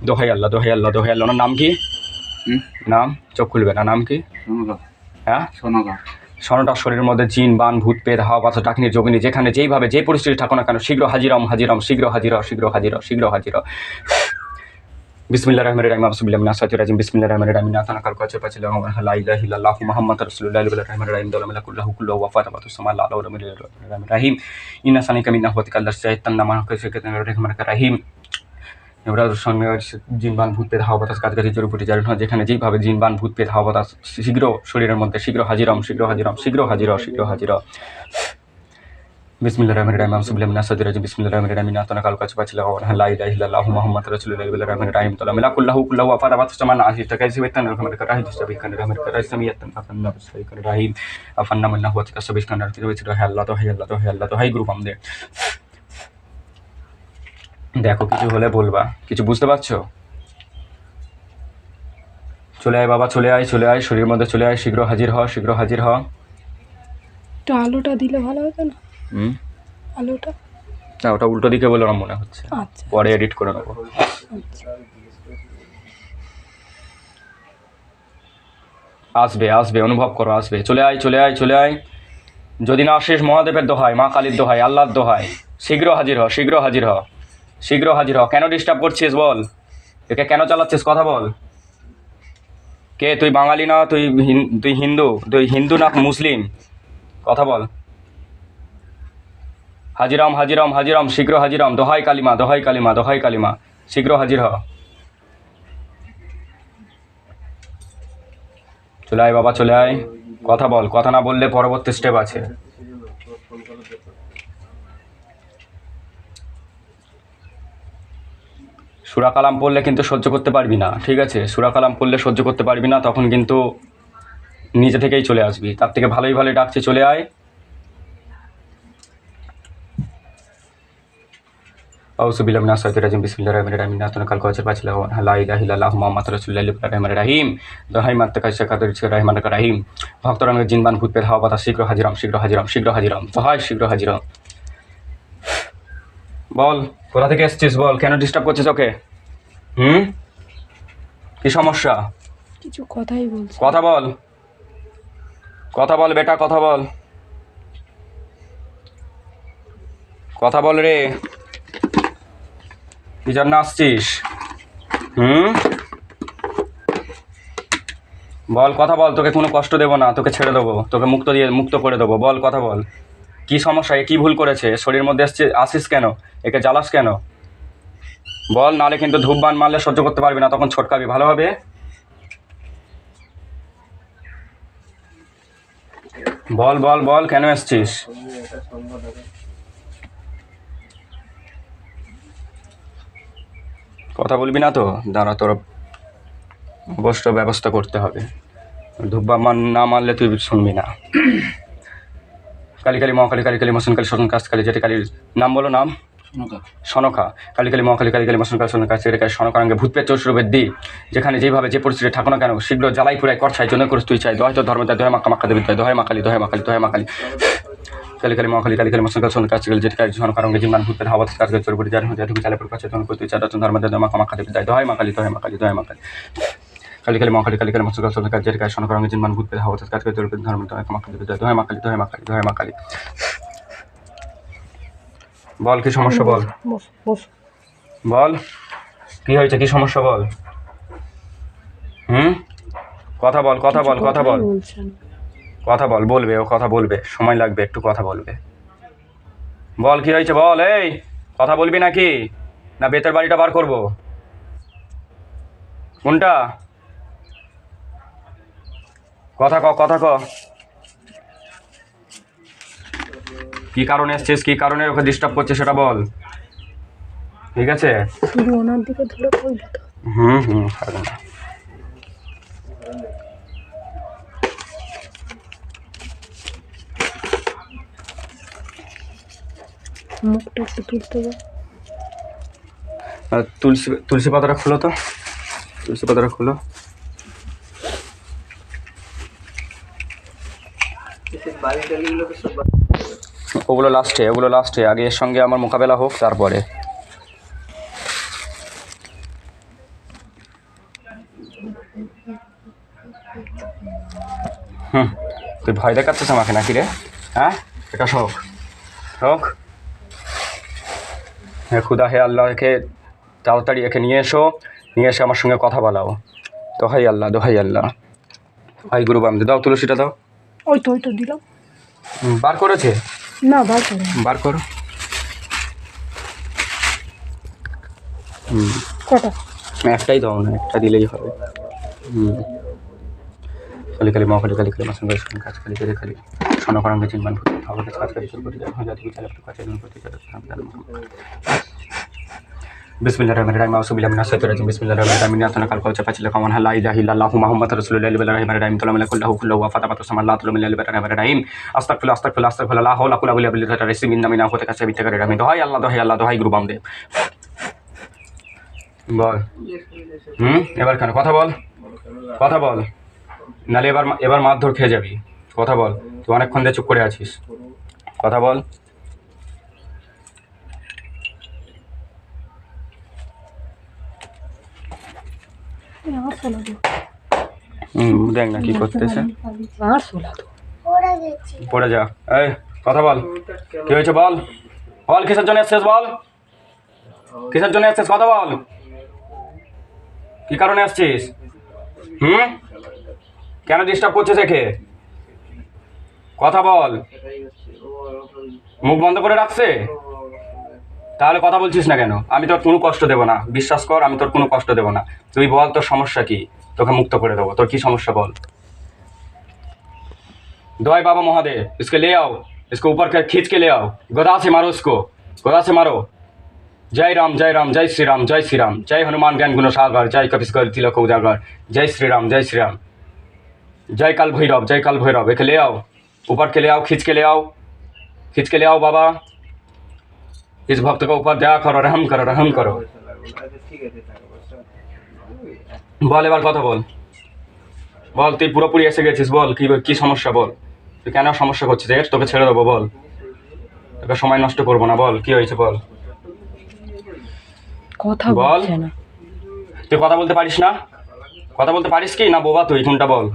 দোহাই আল্লাহ দোহাই আল্লাহ দোহাই আল্লাহ। ওনার নাম কি? নাম চোখ খুলবে না, নাম কি? হ্যাঁ, স্বর্ণটার শরীরের মধ্যে জিন বান ভূত পেদ হাওয়া বাতাস ডাকিনী যোগিনী যেখানে যেইভাবে যে পরিস্থিতি থাকো না কেন শীঘ্র হাজিরাম হাজিরাম শীঘ্র হাজির শীঘ্র হাজির শীঘ্র হাজির। বিসমিল্লাহির রহমানির রহিম আউযু বিল্লাহি মিনাশ শাইতানির রাজিম বিসমিল্লাহির রহমানির রহিম নাতানা কাল কাছে পাছিল লা ইলাহা ইল্লাল্লাহু মুহাম্মাদুর রাসূলুল্লাহ রহমানির রহিম দালাম লাকুল্লাহু কুল্লু ওয়া ফাতাবাতু সামাল আল্লাহু রহমানির রহিম ইন্না সানিকা মিন্না ওয়াতিকাল শাইতান নামা কাছে রহমানির রহিম। এবার সঙ্গে জিনবান ভূত পেদ হাওয়া বাতাস কাছাকাছি জোর উপরে জারি হয় যেখানে যেইভাবে জিনবান ভূত পেদ হাওয়া বাতাস শীঘ্র শরীরের মধ্যে শীঘ্র হাজিরাম শীঘ্র হাজিরাম শীঘ্র হাজির শীঘ্র হাজির। বিসমিল্লাহির রহমানির রহিম আউযু বিল্লাহি মিনাশ শাইতানির রাজিম বিসমিল্লাহির রহমানির রহিম নাতানা কাল কাছে পাছিল লা ইলাহা ইল্লাল্লাহু মুহাম্মাদুর রাসূলুল্লাহ রহমানির রহিম দালাম লাকুল্লাহু কুল্লু ওয়া ফাতাবাতু সামাল আশি টাকা সিবাতান রহমানির রহিম সাবিকান রহমানির রহিম সামিয়াতান আফান্না বিসাইকান রহিম আফান্না মান্না হুয়া তাকা সাবিকান রহিম হে আল্লাহ তো হে আল্লাহ তো হে আল্লাহ তো হাই গ্রুপ আমাদের। দেখো কিছু হলে বলবা, কিছু বুঝতে পারছো? চলে আয় বাবা, চলে আয় চলে আয় শরীরের মধ্যে চলে আয়, শীঘ্র হাজির হ শীঘ্র হাজির হ। তো আলোটা দিলে ভালো হতো না? আলোটা না, ওটা উল্টো দিকে বলে আমার মনে হচ্ছে, আচ্ছা পরে এডিট করে নেবো। আচ্ছা আসবে আসবে, অনুভব করো আসবে। চলে আয় চলে আয় চলে আয়। যদি না আসিস মহাদেবের দোহাই, মা কালীর দোহাই, আল্লাহর দোহাই, শীঘ্র হাজির হ শীঘ্র হাজির হ শীঘ্র হাজির হ। কেন ডিস্টার্ব করছিস বল? একে কেন চালাচ্ছিস কথা বল? কে তুই? বাঙালি না তুই? তুই হিন্দু? তুই হিন্দু না মুসলিম? কথা বল। হাজিরাম হাজিরাম হাজিরাম শীঘ্র হাজিরাম দোহাই কালিমা দোহাই কালিমা দোহাই কালিমা শীঘ্র হাজির হ। চলে আয় বাবা চলে আয়, কথা বল। কথা না বললে পরবর্তী স্টেপ আছে। সূরা কালাম পড়লে কিন্তু সহ্য করতে পারবি না, ঠিক আছে? সূরা কালাম পড়লে সহ্য করতে পারবি না, তখন কিন্তু নিজে থেকেই চলে আসবি। তার থেকে ভালোই ভালো ডাকছে, চলে আয়। আউযু বিল্লাহি মিনাশ শাইতানির রাজিম বিসমিল্লাহির রহমানির রহিম নাতানা কাল কাছে পাছিল লা ইলাহা ইল্লাল্লাহু মুহাম্মাদুর রাসূলুল্লাহ রহমানির রহিম দোহাই মাত্তা কাছে কাদের রহমানির রহিম। ভক্তরাঙ্গে জিনবান ভূত পেদ হাওয়া বাতাস শীঘ্র হাজিরাম শীঘ্র হাজিরাম শীঘ্র হাজিরাম দোহাই শীঘ্র হাজিরাম। বল, কোথা থেকে এসেছিস বল? কেন ডিস্টার্ব করছিস ওকে? কি সমস্যা? কিছু কথাই বলছি। কথা বল, কথা বল বেটা, কথা বল, কথা বল রে। কি জন্য আসছিস? বল, কথা বল। তোকে কোনো কষ্ট দেবো না, তোকে ছেড়ে দেবো, তোকে মুক্ত করে দেবো। বল, কথা বল। কি সমস্যা? এ কি ভুল করেছে? শরীরের মধ্যে আসিস কেন? একে জ্বালাস কেন? বল, নালে কিন্তু ধূপবান মারলে সহ্য করতে পারবি না, তখন ছটকাবি ভালোভাবে। বল বল বল, কেন এসছিস? কথা বলবি না তো? দাঁড়া, তোর অবশ্য ব্যবস্থা করতে হবে। ধূপবান না মারলে তুই শুনবি না। কালী কালী মহাকালী কালী কালী মশন কালী শোষণ কাজ কালী যেটি কালীর নাম বলো, নাম সনকা। কালী কালী মহাকালী কালী কালী মশন কালী শোষণ কাজ যেটি কালী সনকাঙ্গে ভূত পেট চৌষরূপের দি যেখানে যেইভাবে যে পরিস্থিতি থাকো না কেন শীঘ্র জ্বালাই পুরাই করছাই জন্য করিস তুই চাই। দোহাই তো ধর্ম দেয়, দোহাই মাক্কা মাক্কা দেবী দেয়, দোহাই মাকালী দোহাই মাকালী দোহাই মাকালী। কালী কালী মহাকালী কালী কালী মশন কালী শোষণ কাজ যেটি কালী সনকাঙ্গে জিমান ভূত পেট হাওয়া কাজ করে চোর পড়ে যায় যেটুকু চালে পড়ে কাছে তখন তুই চাই ধর্ম দেয় মাক্কা মাক্কা দেবী দেয়, দোহাই মাকালী দোহাই মাকালী দোহাই মাকালী। কালী কালী মহাকালী কালী কালী মশন কালী শোষণ কাজ যেটি কালী সনকাঙ্গে জিমান ভূত পেট হাওয়া কাজ করে চোর পড়ে ধর্ম দেয় মাক্কা দেবী দেয়, দোহাই মাকালী দোহাই মাকালী দোহাই মাকালী। বল, কি সমস্যা বল? বল, কি হয়েছে? কি সমস্যা বল? কথা বল, কথা বল, কথা বল, কথা বল। বলবে, ও কথা বলবে, সময় লাগবে, একটু কথা বলবে। বল, কি হয়েছে বল? এই কথা বলবি নাকি না বেতের বাড়িটা বার করবো? কোনটা? কথা ক, কথা ক। কি কারণে এসছিস, কি কারণে ওকে ডিস্টার্ব করছে সেটা বল, ঠিক আছে? শুধু ওনার দিকে ধরে বলবো তো? পারবে না। মুখটা একটু তুলতে হবে। তুলসী পাতাটা খুলো তো, তুলসী পাতাটা খুলো। ওগুলো লাস্টে, ওগুলো লাস্টে, আগে এর সঙ্গে আমার মোকাবেলা হোক তারপরে। তুই ভয় দেখাচ্ছিস আমাকে নাকি রে? হ্যাঁ, এটা শোক শোক। হে খুদা, হে আল্লাহ, একে তাড়াতাড়ি একে নিয়ে এসে আমার সঙ্গে কথা বলাও। দোহাই আল্লাহ, দোহাই আল্লাহ। ভাই গুরু বামদে দাও, তুলসীটা দাও। ওই তো দিলাম। বার করেছে? না, বার করো। বার করো। কটা? একটাই দাও না, একটা দিলেই হবে। খালি খালি মহাখালী খালি খালি মাসন করে কাজ খালি করে খালি সোনা করাঙ্গে চিনবান আমাকে কাজ করে শুরু করে দেওয়া জাতি বিচার একটু কাছে দিন করতে চাই। বিসমিল্লাহির রহমানির রহিম আউযুবিল্লাহি মিনাশ শাইতানির রাজিম বিসমিল্লাহির রহমানির রহিম নাতনা কাল কওচা পাচিলা কামান লা ইলাহা ইল্লাল্লাহু মুহাম্মাদুর রাসূলুল্লাহ বিল্লাহির রহিম তুলামিলা কুল্লাহু কুল্লাহু ওয়া ফাতামাতু সামাল্লাহু তুলামিলা বিল্লাহির রহিম আস্তাগফিরুল্লাহ আস্তাগফিরুল্লাহ আস্তাগফিরুল্লাহ লা হাওলা কুল্লা বিল্লাহি বিল্লাহির রাসিম ইন্নামিনা হতে কাছে বিতাকারে রহিম। দোহাই আল্লাহ, দোহাই আল্লাহ, দোহাই গুরু বামদে। বল। এবার কেন কথা বল, কথা বল, নালে এবার মারধর খেয়ে যাবি। কথা বল, তুই অনেকক্ষণ দিয়ে চুপ করে আছিস, কথা বল। দেখ না কি করতেছে। পড়ে যা। এই কথা বল, কি হয়েছে বল, বল কিসের জন্য এসছিস, বল কিসের জন্য এসছিস, কথা বল, কি কারণে আসছিস? কেন ডিস্টার্ব করছিস একে? কথা বল। মুখ বন্ধ করে রাখছে, তাহলে কথা বলছিস না কেন? আমি তোর কোনো কষ্ট দেবো না, বিশ্বাস কর, আমি তোর কোনো কষ্ট দেবো না। তুই বল তোর সমস্যা কি, তোকে মুক্ত করে দেবো। তোর কি সমস্যা বল। दवाई बाबा महादेव, इसके ले आओ, इसको ऊपर कर खींच के ले आओ, गदा से मारो इसको, गदा से मारो। जय राम जय राम, जय श्री राम, जय श्री राम, जय हनुमान ज्ञान गुण सागर, जय कपिस्कर तिलक उजागर, जय श्री राम, जय श्री राम, जय काल भैरव, जय काल भैरव। एक ले आओ, ऊपर के ले आओ, खींच के ले आओ, खींच के ले आओ बाबा। इस भक्त को ऊपर दया करो, रहम करो, रहम करो। বল এবার কথা বল, বল তুই পুরোপুরি এসে গেছিস, বল কি কি সমস্যা বল, তুই কেন সমস্যা করছিস? তোকে ছেড়ে দেবো, বল, তোকে সময় নষ্ট করবো না, বল কি হয়েছে বল, কথা বল। বলছে না। তুই কথা বলতে পারিস না? কথা বলতে পারিস কি না বোবা তুই? কোনটা বল,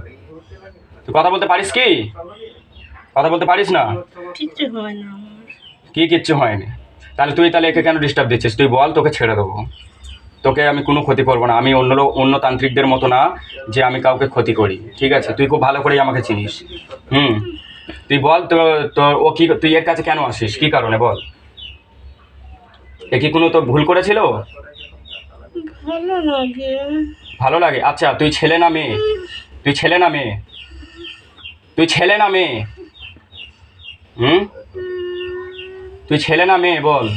তুই কথা বলতে পারিস কি? কথা বলতে পারিস না? কিচ্ছু হয় না কি কিচ্ছু হয়নি? তাহলে একে কেন ডিস্টার্ব দিচ্ছিস? তুই বল, তোকে ছেড়ে দেবো, তোকে আমি কোনো ক্ষতি করবো না। আমি অন্য তান্ত্রিকদের মতো না যে আমি কাউকে ক্ষতি করি, ঠিক আছে? তুই খুব ভালো করেই আমাকে চিনিস। তুই বল তোর ও কি, তুই এর কাছে কেন আসিস, কি কারণে বল? এ কি কোনো তো ভুল করেছিল? ভালো লাগে। আচ্ছা তুই ছেলে না মেয়ে? তুই ছেলে না মেয়ে? তুই ছেলে না মেয়ে? তুই ছেলে না মেয়ে বল,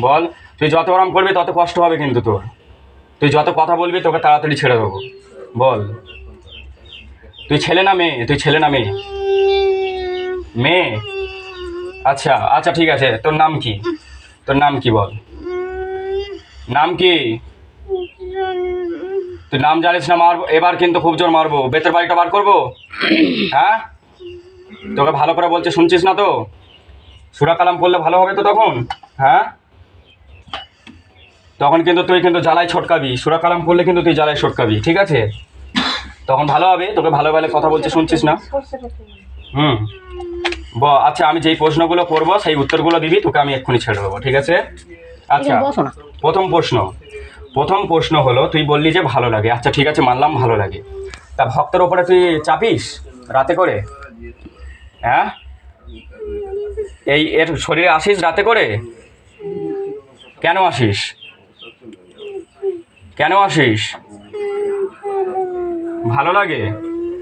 বল। তুই যত আরাম করবি তত কষ্ট হবে কিন্তু তোর। তুই যত কথা বলবি তোকে তাড়াতাড়ি ছেড়ে দেবো, বল। তুই ছেলে না মেয়ে? তুই ছেলে না মেয়ে? মেয়ে। আচ্ছা আচ্ছা ঠিক আছে, তোর নাম কি? তোর নাম কি বল, নাম কি? তুই নাম জানিস না? মারবো এবার কিন্তু, খুব জোর মারবো, বেতের বাড়িটা বার করবো। হ্যাঁ, তোকে ভালো করে বলছে, শুনছিস না তো? সূরা কালাম পড়লে ভালো হবে তো তখন। হ্যাঁ, তখন কিন্তু তুই কিন্তু জ্বালায় ছটকাবি, সূরা কালাম পড়লে কিন্তু তুই জ্বালায় ছটকাবি, ঠিক আছে? তখন ভালো হবে। তোকে ভালো ভালো কথা বলছে, শুনছিস না? আচ্ছা আমি যেই প্রশ্নগুলো করবো সেই উত্তরগুলো দিবি, তোকে আমি এক্ষুনি ছেড়ে দেবো, ঠিক আছে? আচ্ছা প্রথম প্রশ্ন হলো, তুই বললি যে ভালো লাগে। আচ্ছা ঠিক আছে, মানলাম ভালো লাগে। তা ভক্তের ওপরে তুই চাপিস রাতে করে? হ্যাঁ, এর শরীরে আসিস রাতে করে? কেন আসিস, কেন আসিস? ভালো লাগে?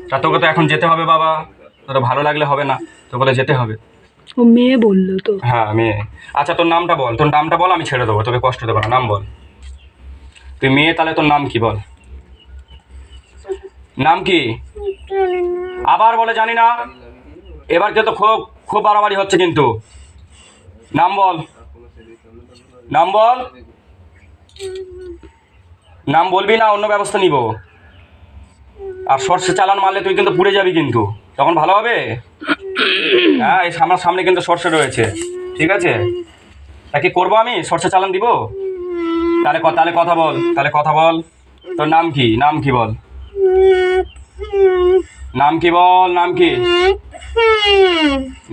তা তোকে তো এখন যেতে হবে বাবা, তোর ভালো লাগলে হবে না, তোকে তো যেতে হবে। ও মেয়ে বললো তো। হ্যাঁ মেয়ে। আচ্ছা তোর নামটা বল, তোর নামটা বল, আমি ছেড়ে দেবো, তোকে কষ্ট দেবো না। নাম বল। তুই মেয়ে, তাহলে তোর নাম কি বল, নাম কি? আবার বলে জানি না। এবার কিন্তু খুব খুব বাড়াবাড়ি হচ্ছে কিন্তু। নাম বল, নাম বল। নাম বলবি না, অন্য ব্যবস্থা নিব। আর সর্ষে চালান মারলে তুই কিন্তু পুড়ে যাবি কিন্তু, তখন ভালো হবে? হ্যাঁ, এই আমার সামনে কিন্তু সর্ষে রয়েছে, ঠিক আছে? তা কি করবো আমি? সর্ষে চালান দিব? তাহলে কথা বল, তাহলে কথা বল। তোর নাম কি? নাম কি বল? নাম কি বল? নাম কি?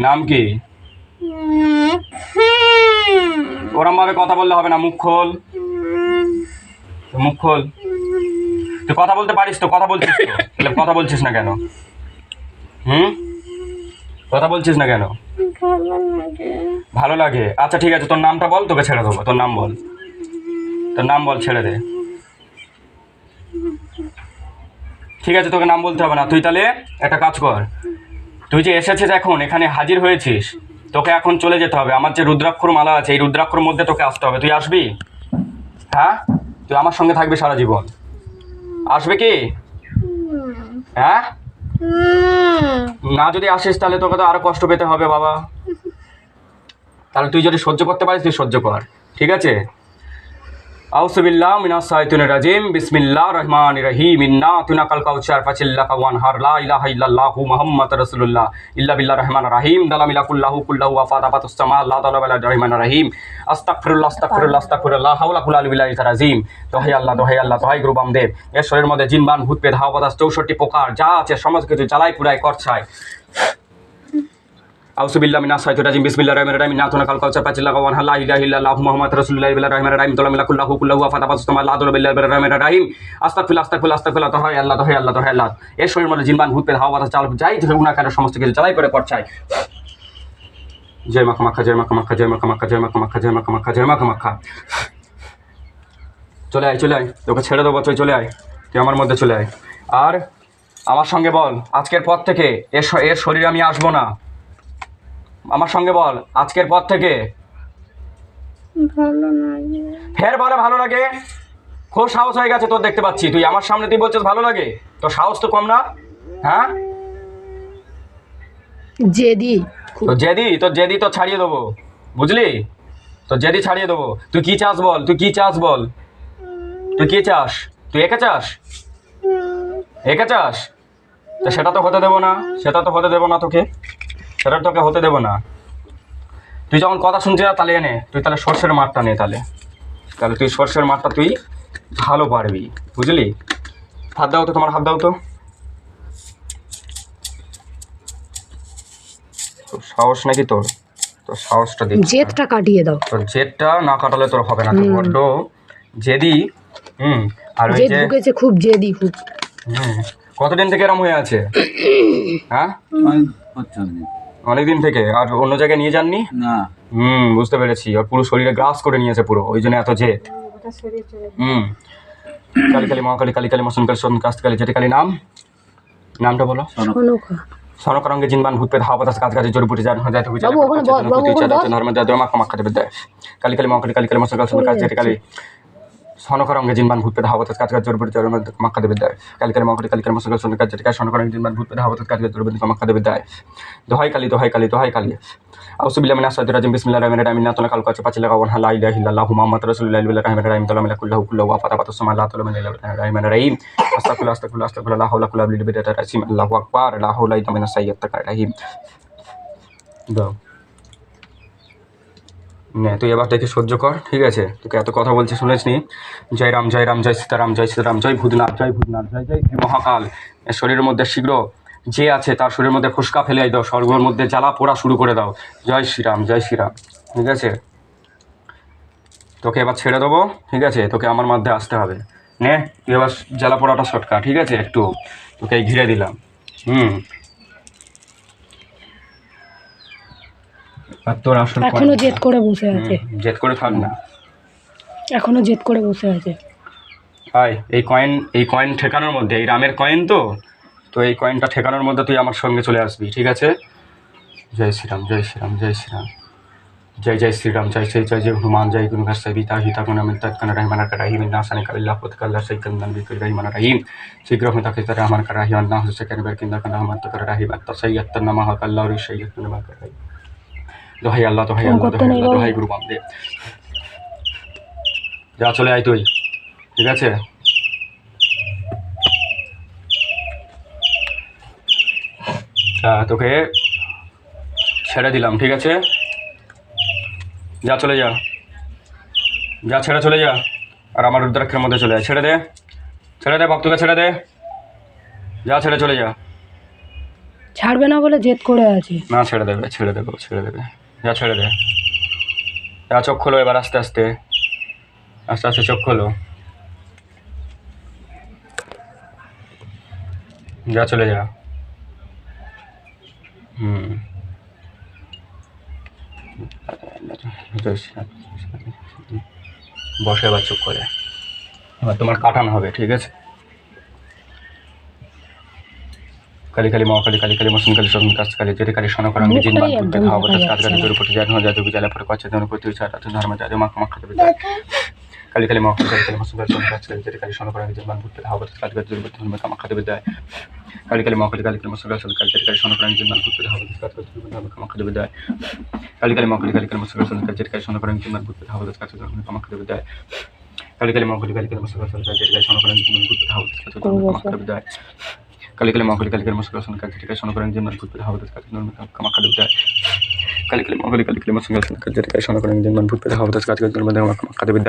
নাম কি? ওরম ভাবে কথা বললে হবে না, মুখ খোল, মুখ খোল। তুই কথা বলতে পারিস তো? কথা বলছিস তো, তাহলে কথা বলছিস না কেন? কথা বলছিস না কেন? ভালো লাগে। আচ্ছা ঠিক আছে, তোর নামটা বল, তোকে ছেড়ে দেবো। তোর নাম বল, তোর নাম বল, ছেড়ে দে। ঠিক আছে, তোকে নাম বলতে হবে না। তুই তাহলে একটা কাজ কর, তুই যে এসেছিস এখন এখানে হাজির হয়েছিস, তোকে এখন চলে যেতে হবে। আমার যে রুদ্রাক্ষর মালা আছে, এই রুদ্রাক্ষর মধ্যে তোকে আসতে হবে। তুই আসবি? হ্যাঁ, তুই আমার সঙ্গে থাকবি সারা জীবন। আসবে কি? হ্যাঁ, না যদি আসিস তাহলে তোকে তো আরো কষ্ট পেতে হবে বাবা। তাহলে তুই যদি সহ্য করতে পারিস তুই সহ্য কর, ঠিক আছে? আউযুবিল্লাহি মিনাশ শাইতানির রাজিম, বিসমিল্লাহির রহমানির রহিম। ইন্না তুনাকাল কাউসার ফাচিল্লাকা ওয়ানহার, লা ইলাহা ইল্লাল্লাহু মুহাম্মাদুর রাসূলুল্লাহ, ইল্লা বিল্লাহির রহমানির রহিম। দালামিলা কুল্লাহু ওয়া ফাতাবাতুস সামা, লা তালাবালা রহমানির রহিম। আস্তাগফিরুল্লাহ আস্তাগফিরুল্লাহ আস্তাগফিরুল্লাহ, লা হাওলা কুল্লা বিল্লাহি তারাজিম। দোহাই আল্লাহ, দোহাই আল্লাহ, দোহাই গুরু বামদেব। এর শরীরের মধ্যে জিনবান ভূত পেট হাওয়া বাতাস 64 প্রকার যা আছে সমস্ত কিছু জ্বালাই পুরাই করছায়। আউযুবিল্লাহি মিনাশ শাইতানির রাজিম, বিসমিল্লাহির রহমানির রহিম। ইন্না তুনাকাল কাউসার ফাচিল্লাকা ওয়ানহার, লা ইলাহা ইল্লাল্লাহু মুহাম্মাদুর রাসূলুল্লাহ, বিল্লাহির রহমানির রহিম। দালামিলা কুল্লাহু ওয়া ফাতাবাতুস সামা, লা তালাবালা বিল্লাহির রহমানির রহিম। আস্তাগফিরুল্লাহ আস্তাগফিরুল্লাহ আস্তাগফিরুল্লাহ, দোহাই আল্লাহ, দোহাই আল্লাহ, দোহাই আল্লাহ। এর শরীরের মধ্যে জিনবান ভূত পেট হাওয়া বাতাস চাল যাই থেকে গুনাহ করে সমস্ত কিছু জ্বালাই করে করছায়। জয় মাখা মাখা, জয় মাখা মাখা, জয় মাখা মাখা, জয় মাখা মাখা, জয় মাখা মাখা, জয় মাখা মাখা। চলে আয়, চলে আয়, তোকে ছেড়ে দেবো। তুই চলে আয়, তুই আমার মধ্যে চলে আয়। আর আমার সঙ্গে বল, আজকের পর থেকে এর শরীরে আমি আসবো না। আমার সঙ্গে বল, আজকের পর থেকে। ফের বলে ভালো লাগে? খুব সাহস হয়ে গেছে তোর, দেখতে পাচ্ছি। তুই আমার সামনে তুই বলছিস ভালো লাগে? তোর সাহস তো কম না? হ্যাঁ, জেদি তোর জেদি, তোর জেদি তো ছাড়িয়ে দেবো, বুঝলি? তোর জেদি ছাড়িয়ে দেবো। তুই কি চাস বল, তুই কি চাস বল, তুই কি চাস? তুই একে চাস? একে চাস? তা সেটা তো হতে দেবো না, সেটা তো হতে দেবো না তোকে, সেটা তোকে হতে দেবো না। তুই যখন কথা শুনছিস না তাহলে এনে তুই তাহলে সর্ষের মাঠটা নে, তাহলে তাহলে তুই সর্ষের মাঠটা তুই ভালো পারবি, বুঝলি? হাত দাও তো, তোমার হাত দাও তো। তোর সাহস নাকি তোর? তোর সাহসটা দেখি। জেদটা কাটিয়ে দাও। তোর জেদটা না কাটালে তোর হবে না, তোর বড্ড জেদি। আর ওই জেদ যে ঢুকেছে, খুব জেদি খুব। কতদিন থেকে এরম হয়ে আছে? হ্যাঁ, অনেকদিন থেকে। আর অন্য জায়গায় নিয়ে যাননি? না। বুঝতে পেরেছি। আর পুরো শরীরে গ্রাস করে নিয়েছে পুরো, ওই জন্য এত জেদ। কালী কালী মহাকালী, কালী কালী মসন কালী, সন কাস্ত কালী, যেটা কালী নাম, নামটা বলো। সনকা সনকরঙ্গে জিনবান ভূত পেট হাওয়া বাতাস কাজ কাজে জোর পুটে যান হয়ে যায়, বাবু ওখানে বল, বাবু ওখানে বল। নরমে দেয় মাখা মাখা দেবে দেয়। কালী কালী মহাকালী, কালী কালী মসন কালী, সন কাজ যেটা কালী সনকরঙ্গে জিনবান ভূত পেট হাওয়া বাতাস কাজ কাজে জোর পুটে যান মাখা দেবে দেয়। কালী কালী মহাকালী, কালী কালী মসন কালী, সন কাজ যেটা কালী সনকরঙ্গে জিনবান ভূত পেট হাওয়া বাতাস কাজ কাজে জোর পুটে মাখা দেবে দেয়। দোহাই কালী, দোহাই কালী, দোহাই কালী। আউযুবিল্লাহি মিনাশ শাইতানির রাজিম, বিসমিল্লাহির রহমানির রহিম। ইন্না তুনাকাল কাউসার ফাচিল্লাকা ওয়ানহার, লা ইলাহা ইল্লাল্লাহু মুহাম্মাদুর রাসূলুল্লাহ, বিল্লাহির রহমানির রহিম। দালামিলা কুল্লাহু ওয়া ফাতাবাতুস সামা, লা তালাবালা বিল্লাহির রহমানির রহিম। আস্তাগফিরুল্লাহ আস্তাগফিরুল্লাহ আস্তাগফিরুল্লাহ, লা হাওলা কুল্লা বিল্লাহি বিদাতার রাজিম। আল্লাহু আকবার, লা হাওলা ইল্লা বিল্লাহিস সাইয়্যিদার রহিম। দাও নে, তুই এবার দেখে সহ্য কর, ঠিক আছে? তোকে এত কথা বলছি শুনেছ নি? জয় রাম, জয় রাম, জয় সীতারাম, জয় সীতারাম, জয় ভূতনাথ, জয় ভূতনাথ, জয় জয় শ্রী মহাকাল। এর শরীরের মধ্যে শীঘ্র যে আছে তার শরীরের মধ্যে ফুসকা ফেলে দাও, স্বর্গের মধ্যে জ্বালা পোড়া শুরু করে দাও। জয় শ্রীরাম, জয় শ্রীরাম, ঠিক আছে? তোকে এবার ছেড়ে দেবো, ঠিক আছে? তোকে আমার মধ্যে আসতে হবে। নে, তুই এবার জ্বালা পোড়াটা শটকা, ঠিক আছে? একটু তোকে ঘিরে দিলাম। আর তোর আসল এখনো জেদ করে বসে আছে, জেদ করে থাক না, এখনো জেদ করে বসে আছে। আয়, এই কয়েন ঠেকানোর মধ্যে, এই রামের কয়েন তো এই কয়েনটা ঠেকানোর মধ্যে তুই আমার সঙ্গে চলে আসবি, ঠিক আছে? জয় শ্রীরাম, জয় শ্রীরাম, জয় শ্রীরাম, জয় জয় শ্রীরাম, জয় জয় জয় জয় হনুমান, জয় গুণ ঘাস বিতা হিতা গুণ তৎকান রহমান রাহিম। নাসানি কাল্লাহ পতকাল্লা সাইকান্দান বিকুল রহমান রাহিম। শীঘ্র হয়ে তাকে তারা আমার রাহিম না হচ্ছে কেন কিন্দা কানা আমার তক রাহিম আত্তা সাইয়াত্তার নামা হক আল্লাহ রি সাইয়াত্তার নামা রাহিম। দোহাই আল্লাহ, দোহাই আল্লাহ, দোহাই আল্লাহ, দোহাই গুরু বামদেব। যা, চলে আয় তুই, ঠিক আছে? তোকে ছেড়ে দিলাম, ঠিক আছে? যা, চলে যা, যা, ছেড়ে চলে যা। আর আমার রুদ্রাক্ষের মধ্যে চলে আয়, ছেড়ে দে। ছেড়ে দে ভক্তকে, ছেড়ে দে, যা ছেড়ে চলে যা। ছাড়বে না বলে জেদ করে আছে। না ছেড়ে দেবে, ছেড়ে দেবে, ছেড়ে দেবে, যা ছেড়ে দে। যা চোখ খোলো এবার, আস্তে আস্তে আস্তে আস্তে চোখ খোলো, যা চলে যা। বসে এবার চুপ করে, এবার তোমার কাটানো হবে, ঠিক আছে? কালী কালী মহাকালী, কালী কালী মসুন কালী শোষণ কাজ কালী যেটি কালী শোনা করেন জিন বান করতে হবে কাজ কালী জোর উপরে জানো জাদু বিজালা পরে কাছে জন প্রতি বিচার আত ধর্ম জাদু মাখ মাখ করতে বিদায়। কালী কালী মহাকালী, কালী কালী মসুন কালী শোষণ কাজ কালী যেটি কালী শোনা করেন জিন বান করতে হবে কাজ কালী জোর উপরে ধর্ম মাখ করতে বিদায়। কালী কালী মহাকালী, কালী কালী মসুন কালী শোষণ কাজ যেটি কালী শোনা করেন জিন বান করতে হবে কাজ কালী জোর উপরে ধর্ম মাখ করতে বিদায়। কালী কালী মহাকালী, কালী কালী মসুন কালী শোষণ কাজ যেটি কালী শোনা করেন জিন বান করতে হবে কাজ কালী জোর উপরে ধর্ম মাখ করতে বিদায়। কালী কালী মহাকালী, কালী কালী মসুন কালী শোষণ কাজ যেটি কালী শোনা করেন জিন বান করতে হবে কাজ কালী জোর উপরে ধর্ম মাখ করতে বিদায়। কালী কালী মহাকালী, কালী কালী মসুন কালী কাজ যেটি কালী শোনা করেন জিন বান করতে হবে কাজ কালী জোর উপরে ধর্ম মাখ করতে বিদায়। কালী কালী মহাকালী, কালী কালী মসুন কালী কাজ যেটি কালী শোনা করেন জিন বান করতে হবে কাজ কালী জোর উপরে ধর্ম মাখ করতে বিদায়।